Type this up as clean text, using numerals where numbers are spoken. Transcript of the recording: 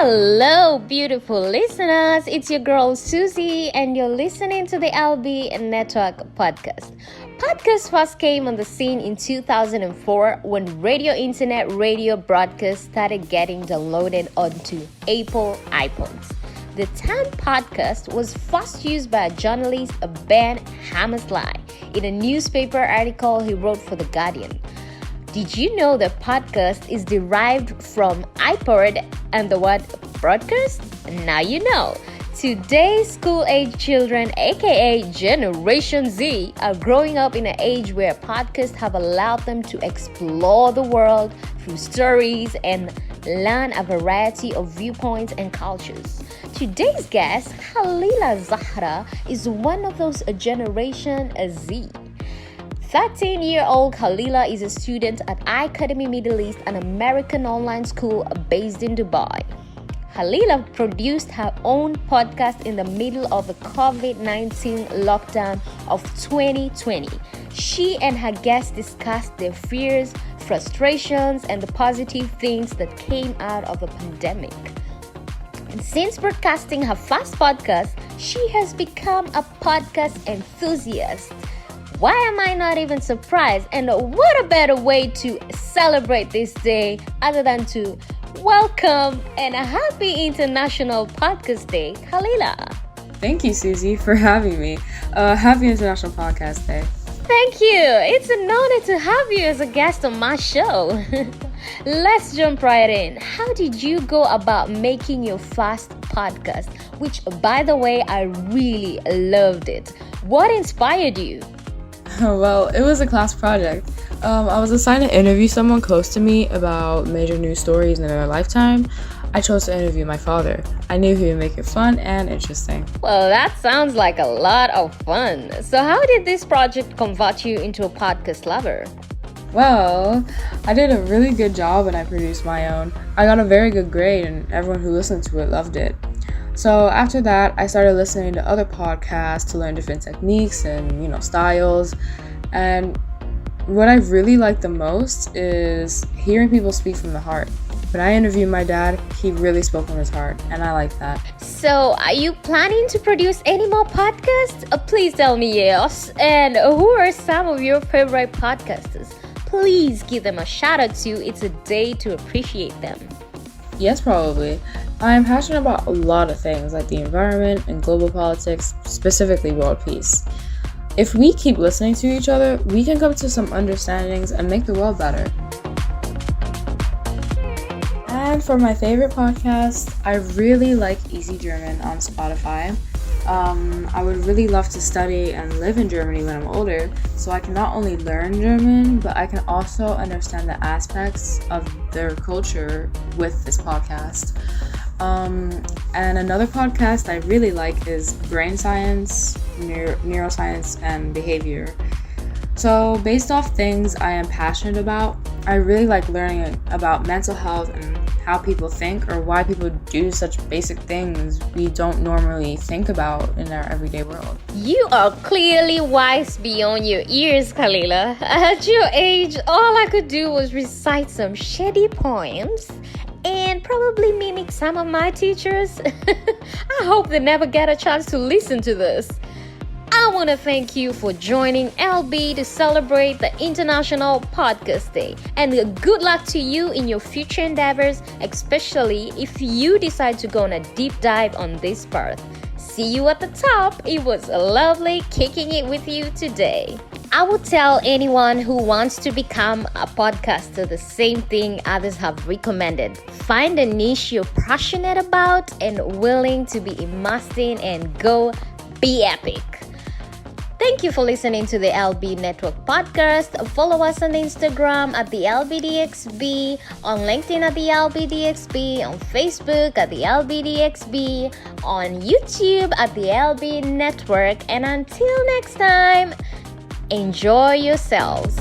Hello, beautiful listeners. It's your girl Suzzie, and you're listening to the LB Network podcast. Podcast first came on the scene in 2004 when internet radio broadcasts started getting downloaded onto Apple iPods. The term podcast was first used by a journalist, Ben Hammersley, in a newspaper article he wrote for The Guardian. Did you know that podcast is derived from iPod and the word broadcast? Now you know. Today's school-age children, aka Generation Z, are growing up in an age where podcasts have allowed them to explore the world through stories and learn a variety of viewpoints and cultures. Today's guest, KHALILA ZAHRAA, is one of those Generation Z. 13-year-old KHALILA is a student at iCademy Middle East, an American online school based in Dubai. KHALILA produced her own podcast in the middle of the COVID-19 lockdown of 2020. She and her guests discussed their fears, frustrations, and the positive things that came out of the pandemic. And since broadcasting her first podcast, she has become a podcast enthusiast. Why am I not even surprised? And what a better way to celebrate this day other than to welcome and a happy International Podcast Day, KHALILA. Thank you, Suzzie, for having me. Happy International Podcast Day. Thank you. It's an honor to have you as a guest on my show. Let's jump right in. How did you go about making your first podcast? Which, by the way, I really loved it. What inspired you? Well, it was a class project. I was assigned to interview someone close to me about major news stories in their lifetime. I chose to interview my father. I knew he would make it fun and interesting. Well, that sounds like a lot of fun. So how did this project convert you into a podcast lover? Well, I did a really good job and I produced my own. I got a very good grade and everyone who listened to it loved it. So after that, I started listening to other podcasts to learn different techniques and, styles. And what I really like the most is hearing people speak from the heart. When I interviewed my dad, he really spoke from his heart, and I like that. So, are you planning to produce any more podcasts? Please tell me yes. And who are some of your favorite podcasters? Please give them a shout out too. It's a day to appreciate them. Yes, probably. I am passionate about a lot of things like the environment and global politics, specifically world peace. If we keep listening to each other, we can come to some understandings and make the world better. And for my favorite podcast, I really like Easy German on Spotify. I would really love to study and live in Germany when I'm older, so I can not only learn German, but I can also understand the aspects of their culture with this podcast. And another podcast I really like is Brain Science, Neuroscience, and Behavior. So based off things I am passionate about, I really like learning about mental health and how people think or why people do such basic things we don't normally think about in our everyday world. You are clearly wise beyond your years, KHALILA. At your age, all I could do was recite some shady poems and probably mimic some of my teachers. I hope they never get a chance to listen to this. I want to thank you for joining LB to celebrate the International Podcast Day. And good luck to you in your future endeavors, especially if you decide to go on a deep dive on this path. See you at the top. It was lovely kicking it with you today. I would tell anyone who wants to become a podcaster the same thing others have recommended. Find a niche you're passionate about and willing to be immersed in and go be epic. Thank you for listening to the LB Network podcast. Follow us on Instagram at the LBDXB, on LinkedIn at the LBDXB, on Facebook at the LBDXB, on YouTube at the LB Network. And until next time, enjoy yourselves.